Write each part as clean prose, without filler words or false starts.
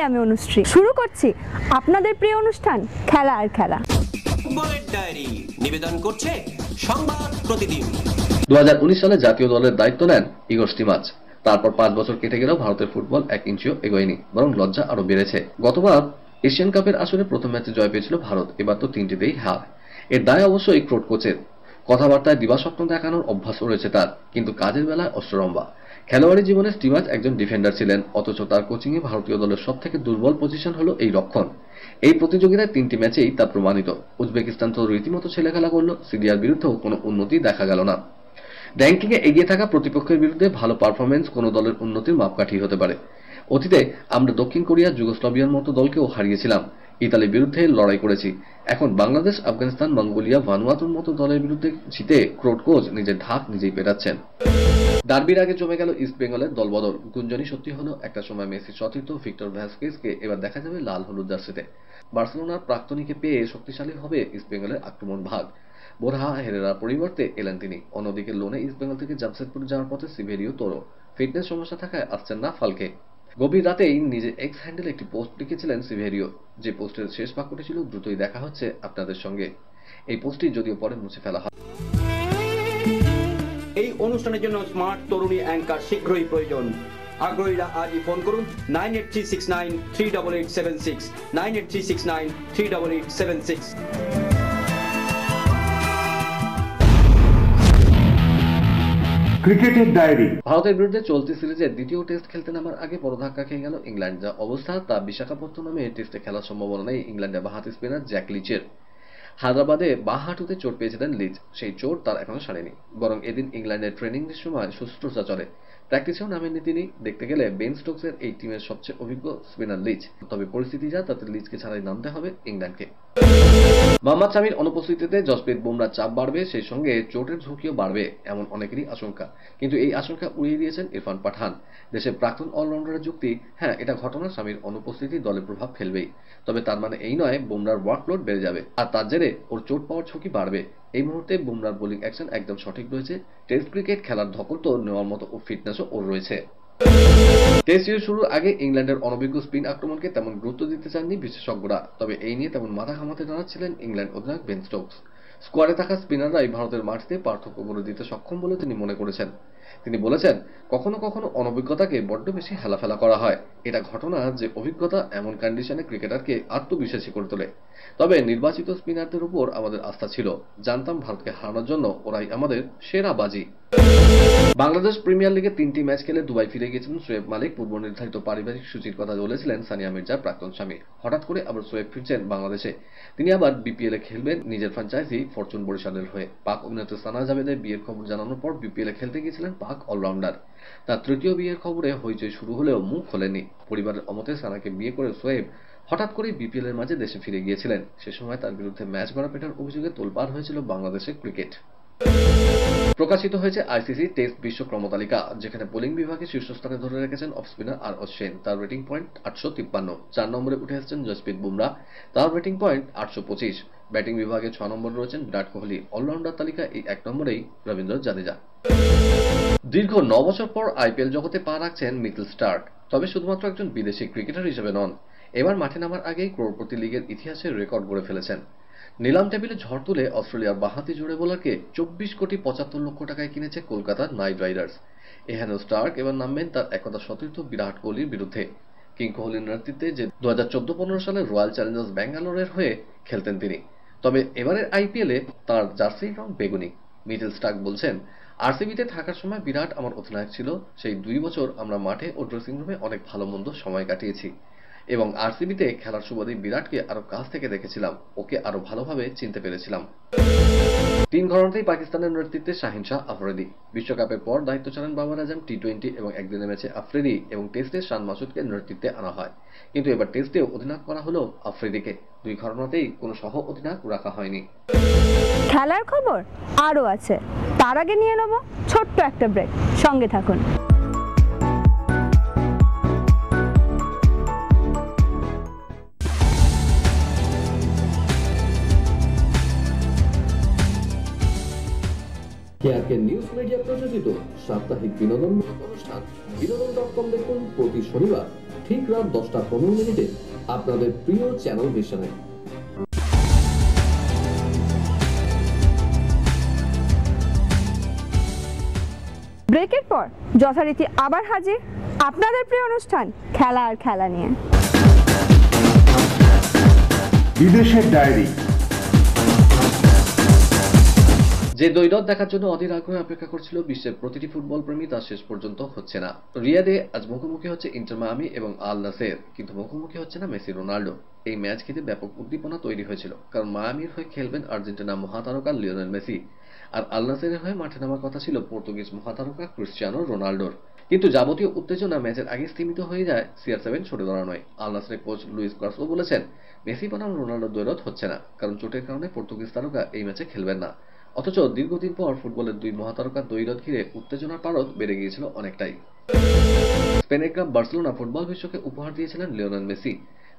আমি অনুশ্রী, শুরু করছি আপনাদের প্রিয় অনুষ্ঠান খেলা আর খেলা। ফুটবলের ডায়েরি নিবেদন করছে সংবাদ প্রতিদিন। 2019 সালে জাতীয় দলের দায়িত্ব নেন ইগর স্টিমাচ। তারপর 5 বছর কেটে গেলেও ভারতের ফুটবল 1 ইঞ্চিও এগোয়নি, বরং লজ্জা আরো বেড়েছে। গতবার এশিয়ান কাপের আসরে প্রথম ম্যাচে জয় পেয়েছিল ভারত, এবার তো 3টিতেই হার। এর দায় অবশ্যই ক্রোট কোচের। কথাবার্তায় দিবাস্বপ্ন দেখানোর অভ্যাস রয়েছে তার, কিন্তু কাজের বেলায় অষ্টরম্বা। খেলোয়াড়ি জীবনে স্টিমাচ একজন ডিফেন্ডার ছিলেন, অথচ তার কোচিংয়ে ভারতীয় দলের সবথেকে দুর্বল পজিশন হলো এই রক্ষণ। এই প্রতিযোগিতায় 3টি ম্যাচেই তা প্রমাণিত। উজবেকিস্তান তো রীতিমতো ছেলে খেলা করলো, সিরিয়ার বিরুদ্ধেও কোনো উন্নতি দেখা গেল না। র্যাঙ্কিংয়ে এগিয়ে থাকা প্রতিপক্ষের বিরুদ্ধে ভালো পারফরমেন্স কোনো দলের উন্নতির মাপকাঠি হতে পারে। অতীতে আমরা দক্ষিণ কোরিয়া, যুগোস্লাভিয়ার মতো দলকেও হারিয়েছিলাম, ইতালির বিরুদ্ধে লড়াই করেছি। এখন বাংলাদেশ, আফগানিস্তান, মঙ্গোলিয়া, ভানুয়াতুর মতো দলের বিরুদ্ধে জিতে ক্রোট কোচ নিজের ঢাক নিজেই পেটাচ্ছেন। ডার্বির আগে জমে গেল ইস্ট বেঙ্গলের দলবদল। গুঞ্জনই সত্যি হলো, একটা সময় মেসি সতীর্থ ভিক্টর ভ্যাসকেজকে এবার দেখা যাবে লাল হলুদ জার্সিতে। বার্সেলোনার প্রাক্তনীকে পেয়ে শক্তিশালী হবে ইস্ট বেঙ্গলের আক্রমণ ভাগ। বোরহা হেরেরার পরিবর্তে এলেন তিনি। অন্যদিকে লোনে ইস্ট বেঙ্গল থেকে জামশেদপুর যাওয়ার পথে সিভেরিও তোরো। ফিটনেস সমস্যা থাকায় আসছেন না ফালকে। গভীর রাতেই নিজের এক্স হ্যান্ডেলে একটি পোস্ট লিখেছিলেন সিভেরিও, যে পোস্টের শেষ বাক্যটি ছিল, দ্রুতই দেখা হচ্ছে আপনাদের সঙ্গে। এই পোস্টটি যদিও পরে মুছে ফেলা হয়। এই অনুষ্ঠানের জন্য স্মার্ট তরুণী অ্যাঙ্কার শীঘ্রই প্রয়োজন। আগ্রহীরা আজই ফোন করুন 9836938876, 9836938876। ক্রিকেটের ডায়েরি। ভারতের বিরুদ্ধে চলতি সিরিজের দ্বিতীয় টেস্ট খেলতে নামার আগে বড় ধাক্কা খেয়ে গেল ইংল্যান্ড। যা অবস্থা তা বিশাখাপত্তনমে টেস্টে খেলার সম্ভাবনা নেই ইংল্যান্ডের বাঁহাতি স্পিনার জ্যাক লিচের। হায়দ্রাবাদে বাঁ হাঁটুতে চোট পেয়েছিলেন লিচ, সেই চোট তার এখনো সারেনি। বরং এদিন ইংল্যান্ডের ট্রেনিং এর সময় শুশ্রূষা চলে, প্র্যাকটিসেও নামেননি তিনি। দেখতে গেলে বেন স্টোকসের এই টিমের সবচেয়ে অভিজ্ঞ স্পিনার লিচ। তবে পরিস্থিতি যা, তাতে লিচকে ছাড়াই নামতে হবে ইংল্যান্ডকে। মোহাম্মদ শামির অনুপস্থিতিতে জসপ্রীত বুমরার চাপ বাড়বে, সেই সঙ্গে চোটের ঝুঁকিও বাড়বে, এমন অনেকেরই আশঙ্কা। কিন্তু এই আশঙ্কা উড়িয়ে দিয়েছেন ইরফান পাঠান। দেশের প্রাক্তন অলরাউন্ডারের যুক্তি, হ্যাঁ এটা ঘটনা, শামির অনুপস্থিতি দলে প্রভাব ফেলবেই, তবে তার মানে এই নয় বুমরার ওয়ার্কলোড বেড়ে যাবে আর তার জেরে ওর চোট পাওয়ার ঝুঁকি বাড়বে। এই মুহূর্তে বুমরার বোলিং অ্যাকশন একদম সঠিক রয়েছে। টেস্ট ক্রিকেট খেলার ধকল তো নেওয়ার মতো ফিটনেসও ওর রয়েছে। টেস্ট সিরিজ শুরুর আগে ইংল্যান্ডের অনভিজ্ঞ স্পিন আক্রমণকে তেমন গুরুত্ব দিতে চাননি বিশেষজ্ঞরা, তবে এই নিয়ে তেমন মাথা ঘামাতে জানাচ্ছিলেন ইংল্যান্ড অধিনায়ক বেন স্টোকস। স্কোয়াডে থাকা স্পিনাররাই ভারতের মাটিতে পার্থক্য গড়ে দিতে সক্ষম বলে তিনি মনে করেছেন। তিনি বলেছেন, কখনো কখনো অনভিজ্ঞতাকে বড্ড বেশি হেলাফেলা করা হয়। এটা ঘটনা যে অভিজ্ঞতা এমন কন্ডিশনে ক্রিকেটারকে আত্মবিশ্বাসী করে তোলে। তবে নির্বাচিত স্পিনারদের উপর আমাদের আস্থা ছিল, জানতাম ভারতকে হারানোর জন্য ওরাই আমাদের সেরা বাজি। বাংলাদেশ প্রিমিয়ার লিগে 3টি ম্যাচ খেলে দুবাই ফিরে গেছেন শোয়েব মালিক। পূর্ব নির্ধারিত পারিবারিক সূচির কথা বলেছিলেন সানিয়া মির্জার প্রাক্তন স্বামী। হঠাৎ করে আবার শোয়েব ফিরছেন বাংলাদেশে। তিনি আবার বিপিএল এ খেলবেন নিজের ফ্র্যাঞ্চাইজি ফরচুন বরিশালের হয়ে। পাক অভিনেত্রী সানা জাভেদের বিয়ের খবর জানানোর পর বিপিএল এ খেলতে গিয়েছিলেন পাক অলরাউন্ডার। তার তৃতীয় বিয়ের খবরে হইচই শুরু হলেও মুখ খোলেনি। পরিবারের অমতে সানাকে বিয়ে করে শোয়েব হঠাৎ করে বিপিএল এর মাঝে দেশে ফিরে গিয়েছিলেন। সে সময় তার বিরুদ্ধে ম্যাচ গড়াপেটার অভিযোগে তোলপাড় হয়েছিল বাংলাদেশের ক্রিকেট। প্রকাশিত হয়েছে আইসিসি টেস্ট বিশ্ব ক্রমতালিকা, যেখানে বোলিং বিভাগে শীর্ষস্থানে ধরে রেখেছেন অফ স্পিনার আর অশ্বিন, তার রেটিং পয়েন্ট 853। 4 নম্বরে উঠে এসেছেন জসপ্রীত বুমরা, তার রেটিং পয়েন্ট 825। ব্যাটিং বিভাগে 6 নম্বরে রয়েছেন বিরাট কোহলি। অলরাউন্ডার তালিকা এই 1 নম্বরেই রবীন্দ্র জাদেজা। দীর্ঘ 9 বছর পর আইপিএল জগতে পা রাখছেন মিচেল স্টার্ক, তবে শুধুমাত্র একজন বিদেশি ক্রিকেটার হিসেবে নন। এবার মাঠে নামার আগেই ক্রোড়পতি লিগের ইতিহাসে রেকর্ড গড়ে ফেলেছেন। নিলাম টেবিলে ঝড় তুলে অস্ট্রেলিয়ার বাঁহাতি জোড়ে বোলারকে 24 কোটি 75 লক্ষ টাকায় কিনেছে কলকাতার নাইট রাইডার্স। এহেন স্টার্ক এবার নামবেন তার একদা সতীর্থ বিরাট কোহলির বিরুদ্ধে। কিং কোহলির নেতৃত্বে যে 2014-15 সালে রয়্যাল চ্যালেঞ্জার্স ব্যাঙ্গালোরের হয়ে খেলতেন তিনি, তবে এবারের আইপিএলে তার জার্সির রং বেগুনি। মিচেল স্টার্ক বলছেন, আরসিবিতে থাকার সময় বিরাট আমার অধিনায়ক ছিল। সেই 2 বছর আমরা মাঠে ও ড্রেসিং রুমে অনেক ভালো মন্দ সময় কাটিয়েছি এবং আরসিবিতে খেলার সুবাদে বিরাটকে আরো কাছ থেকে দেখেছিলাম, ওকে আরো ভালোভাবে চিনতে পেরেছিলাম। 3 ঘরানাতেই পাকিস্তানের নেতৃত্বে শাহিন শাহ আফ্রিদি। বিশ্বকাপের পর দায়িত্ব ছাড়েন বাবর আজম। টি20 এবং একদিনের ম্যাচে আফ্রিদি এবং টেস্টে শান মাসুদকে নেতৃত্বে আনা হয়, কিন্তু এবার টেস্টেও অধিনায়ক করা হলো আফ্রিদিকে। 2 ঘরানাতেই কোনো সহ অধিনায়ক রাখা হয়নি। খেলার খবর আরও আছে, তার আগে নিয়ে নেব ছোট্ট একটা ব্রেক, সঙ্গে থাকুন। কেআরকে নিউজ মিডিয়া প্রযোজিত সাপ্তাহিক বিনোদনমূলক অনুষ্ঠান বিনোদন.com দেখুন প্রতি শনিবার ঠিক রাত 10:15 আপনাদের প্রিয় চ্যানেল ভিশনে। ব্রেকের পর যথারীতি আবার হাজির আপনাদের প্রিয় অনুষ্ঠান খেলা আর খেলা নিয়ে। বিদেশের ডায়েরি। যে দ্বৈরথ দেখার জন্য অধীর আগ্রহে অপেক্ষা করছিল বিশ্বের প্রতিটি ফুটবল প্রেমী, তা শেষ পর্যন্ত হচ্ছে না। রিয়াদে আজ মুখোমুখি হচ্ছে ইন্টার মায়ামি এবং আল নাসের, কিন্তু মুখোমুখি হচ্ছে না মেসি রোনাল্ডো। এই ম্যাচ ঘিরে ব্যাপক উদ্দীপনা তৈরি হয়েছিল, কারণ মায়ামির হয়ে খেলবেন আর্জেন্টিনা মহাতারকা লিওনেল মেসি, আর আল নাসেরের হয়ে মাঠে নামার কথা ছিল পর্তুগিজ মহাতারকা ক্রিস্টিয়ানো রোনাল্ডোর। কিন্তু যাবতীয় উত্তেজনা ম্যাচের আগে স্তীমিত হয়ে যায় CR7 সরে দাঁড়ানোয়। আল নাসেরের কোচ লুইস কার্লো বলেছেন, মেসি বনাম রোনাল্ডোর দ্বৈরথ হচ্ছে না, কারণ চোটের কারণে পর্তুগিজ তারকা এই ম্যাচে খেলবেন না। অথচ দীর্ঘদিন পর ফুটবলের দুই মহাতারকার দ্বৈরথ ঘিরে উত্তেজনার পারদ বেড়ে গিয়েছিল অনেকটাই। স্পেনের ক্লাব বার্সেলোনা ফুটবল বিশ্বকে উপহার দিয়েছিলেন লিওনেল মেসি।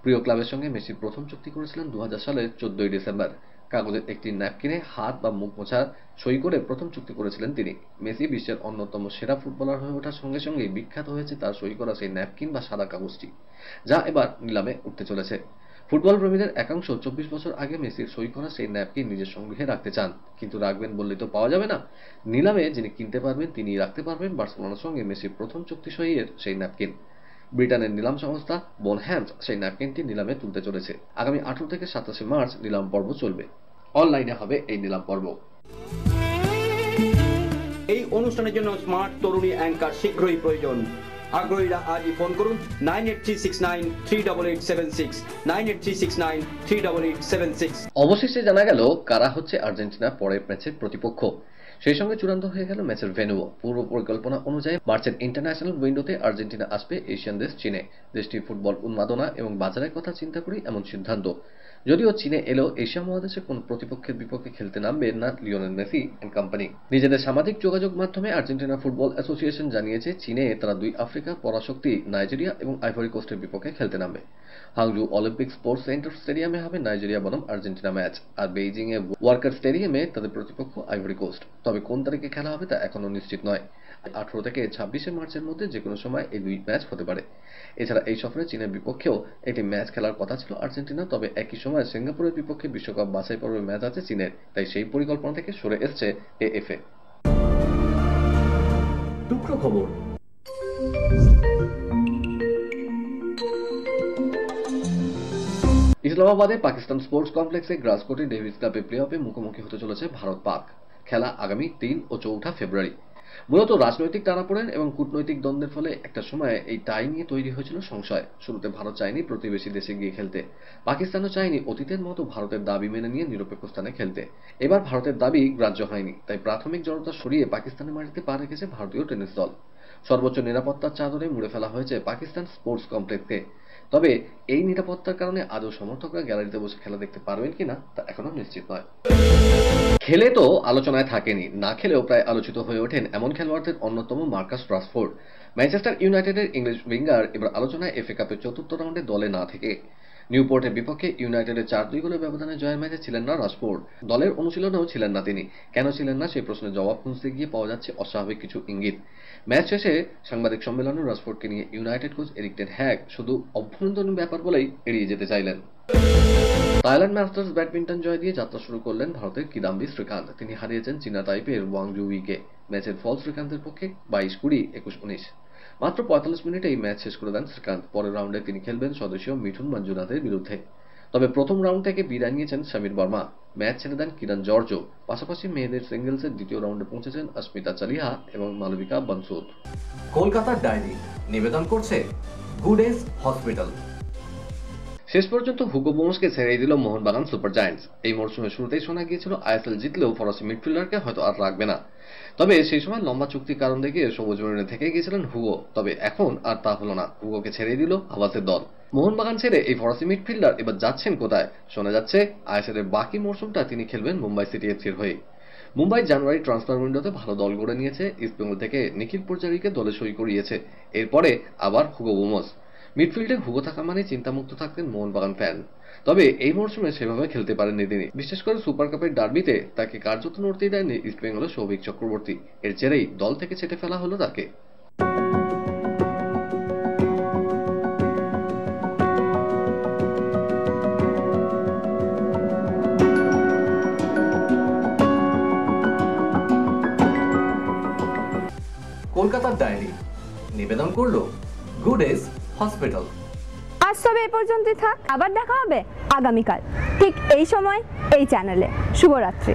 প্রিয় ক্লাবের সঙ্গে মেসি প্রথম চুক্তি করেছিলেন 2000 সালের 14 ডিসেম্বর। কাগজের একটি ন্যাপকিনে হাত বা মুখ মোছার সই করে প্রথম চুক্তি করেছিলেন তিনি। মেসি বিশ্বের অন্যতম সেরা ফুটবলার হয়ে ওঠার সঙ্গে সঙ্গেই বিখ্যাত হয়েছে তার সই করা সেই ন্যাপকিন বা সাদা কাগজটি, যা এবার নিলামে উঠতে চলেছে। ফুটবল প্রেমীদের একাংশ 24 বছর আগে মেসির সই করা সেই ন্যাপকিন নিজের সঙ্গে রাখতে চান, কিন্তু রাখবেন বললেই তো পাওয়া যাবে না। নিলামে যিনি কিনতে পারবেন তিনিই রাখতে পারবেন বার্সেলোনার সঙ্গে মেসির প্রথম চুক্তি সইয়ের সেই ন্যাপকিন। ব্রিটেনের নিলাম সংস্থা বোনহ্যামস সেই ন্যাপকিনটি নিলামে তুলতে চলেছে। আগামী 18 থেকে 27 মার্চ নিলাম পর্ব চলবে। অনলাইনে হবে এই নিলাম পর্ব। এই অনুষ্ঠানের জন্য স্মার্ট তরুণী অ্যাঙ্কার শীঘ্রই প্রয়োজন। আগ্রহীরা আজই ফোন করুন 9836938876 9836938876। অবশেষে জানা গেল কারা হচ্ছে আর্জেন্টিনা পরের ম্যাচের প্রতিপক্ষ। সেই সঙ্গে চূড়ান্ত হয়ে গেল ম্যাচের ভেন্যু। পূর্ব পরিকল্পনা অনুযায়ী মার্চের ইন্টারন্যাশনাল উইন্ডোতে আর্জেন্টিনা আসবে এশিয়ান দেশ চীনে। দেশটির ফুটবল উন্মাদনা এবং বাজারের কথা চিন্তা করেই এমন সিদ্ধান্ত। যদিও চীনে এলেও এশিয়া মহাদেশে কোন প্রতিপক্ষের বিপক্ষে খেলতে নামবে না লিওনেল মেসি এন্ড কোম্পানি। নিজেদের সামাজিক যোগাযোগ মাধ্যমে আর্জেন্টিনা ফুটবল অ্যাসোসিয়েশন জানিয়েছে, চীনে তারা দুই আফ্রিকার পরাশক্তি নাইজেরিয়া এবং আইভরি কোস্টের বিপক্ষে খেলতে নামবে। হাংজু অলিম্পিক স্পোর্টস সেন্টার স্টেডিয়ামে হবে নাইজেরিয়া বনাম আর্জেন্টিনা ম্যাচ, আর বেইজিং এ ওয়ার্কার স্টেডিয়ামে তাদের প্রতিপক্ষ আইভরি কোস্ট। তবে কোন তারিখে খেলা হবে তা এখনো নিশ্চিত নয়। 18 থেকে 26 মার্চের মধ্যে যে কোনো সময় এই দুই ম্যাচ হতে পারে। এছাড়া এই সফরে চীনের বিপক্ষেও একটি ম্যাচ খেলার কথা ছিল আর্জেন্টিনা, তবে একই সময় সিঙ্গাপুরের বিপক্ষে বিশ্বকাপ বাছাই পর্বের ম্যাচ আছে চীনের, তাই সেই পরিকল্পনা থেকে সরে এসছে AFA। টুকরো খবর। ইসলামাবাদে পাকিস্তান স্পোর্টস কমপ্লেক্সে গ্রাসকোটে ডেভিস কাপে প্লে অফে মুখোমুখি হতে চলেছে ভারত পাক। খেলা আগামী 3 ও 4 ফেব্রুয়ারি। মূলত রাজনৈতিক টানাপোড়েন এবং কূটনৈতিক দ্বন্দ্বের ফলে একটা সময় এই টাই নিয়ে তৈরি হয়েছিল সংশয়। শুরুতে ভারত চায়নি প্রতিবেশী দেশে গিয়ে খেলতে, পাকিস্তানও চায়নি অতীতের মতো ভারতের দাবি মেনে নিয়ে নিরপেক্ষ স্থানে খেলতে। এবার ভারতের দাবি গ্রাহ্য হয়নি, তাই প্রাথমিক জড়তা সরিয়ে পাকিস্তানের মাটিতে পা রেখেছে ভারতীয় টেনিস দল। সর্বোচ্চ নিরাপত্তার চাদরে মুড়ে ফেলা হয়েছে পাকিস্তান স্পোর্টস কমপ্লেক্সকে। তবে এই নিরাপত্তার কারণে আদৌ সমর্থকরা গ্যালারিতে বসে খেলা দেখতে পারবেন কিনা তা এখনো নিশ্চিত নয়। খেলে তো আলোচনায় থাকেনি, না খেলেও প্রায় আলোচিত হয়ে ওঠেন এমন খেলোয়াড়দের অন্যতম মার্কাস রাশফোর্ড। ম্যানচেস্টার ইউনাইটেডের ইংলিশ উইঙ্গার এবার আলোচনায় FA কাপের চতুর্থ রাউন্ডে দলে না থেকে। নিউপোর্টের বিপক্ষে ইউনাইটেডের 4-2 গোলের ব্যবধানে জয়ের ম্যাচে ছিলেন না রাশফোর্ড। দলের অনুশীলনেও ছিলেন না তিনি। কেন ছিলেন না সেই প্রশ্নের জবাব খুঁজতে গিয়ে পাওয়া যাচ্ছে অস্বাভাবিক কিছু ইঙ্গিত। ম্যাচ শেষে সাংবাদিক সম্মেলনে রাশফোর্ডকে নিয়ে United coach Erik ten hag শুধু অভ্যন্তরীণ ব্যাপার বলেই এড়িয়ে যেতে চাইলেন। থাইল্যান্ড মাস্টার্স ব্যাডমিন্টন জয় দিয়ে যাত্রা শুরু করলেন ভারতের কিদাম্বি শ্রীকান্ত। তিনি হারিয়েছেন চীনা তাইপের ওয়াং জুইকে। ম্যাচের ফল শ্রীকান্তের পক্ষে 22-20, 21-19। মাত্র 45 মিনিটেই ম্যাচ শেষ করে দেন শ্রীকান্ত। পরের রাউন্ডে তিনি খেলবেন স্বদেশীয় মিঠুন মঞ্জুনাথের বিরুদ্ধে। তবে প্রথম রাউন্ড থেকে বিদায় নিয়েছেন সমীর বর্মা। ম্যাচ ছেড়ে দেন কিরণ জর্জ। পাশাপাশি মেয়েদের সিঙ্গেলসের দ্বিতীয় রাউন্ডে পৌঁছেছেন অস্মিতা চালিহা এবং মালবিকা বনসুদ। কলকাতার ডায়েরি নিবেদন করছে গুডেস হসপিটাল। শেষ পর্যন্ত হুগো বোমসকে ছেড়ে দিল মোহনবাগান সুপার জায়ান্টস। এই মরশুমের শুরুতেই শোনা গিয়েছিল ISL জিতলেও ফরাসি মিডফিল্ডারকে হয়তো আর রাখবে না। তবে সেই সময় লম্বা চুক্তির কারণ দেখিয়ে সবুজ মরিনে থেকে গিয়েছিলেন হুগো। তবে এখন আর তা হলো না, হুগোকে ছেড়ে দিল হাভাসের দল। মোহনবাগান ছেড়ে এই ফরাসি মিডফিল্ডার এবার যাচ্ছেন কোথায়? শোনা যাচ্ছে ISL এর বাকি মরশুমটা তিনি খেলবেন মুম্বাই সিটি এফসির হয়ে। মুম্বাই জানুয়ারি ট্রান্সফার উইন্ডোতে ভালো দল গড়ে নিয়েছে। ইস্টবেঙ্গল থেকে নিখিল পূজারীকে দলে সই করিয়েছে। এরপরে আবার হুগো বোমস। মিডফিল্ডে হুগো থাকা মানে চিন্তামুক্ত থাকতেন মোহনবাগান ফ্যান। তবে এই মরশুমে সেভাবে খেলতে পারেননি তিনি। বিশেষ করে সুপার কাপের ডার্বিতে তাকে কার্যত নড়তেই দেয়নি ইস্টবেঙ্গলের সৌভিক চক্রবর্তী। এর জেরেই দল থেকে ছেটে ফেলা হলো তাকে। নিবেদন করলো গুডেস হসপিটাল। আজ তবে এ পর্যন্তই থাক, আবার দেখা হবে আগামীকাল ঠিক এই সময় এই চ্যানেলে। শুভরাত্রি।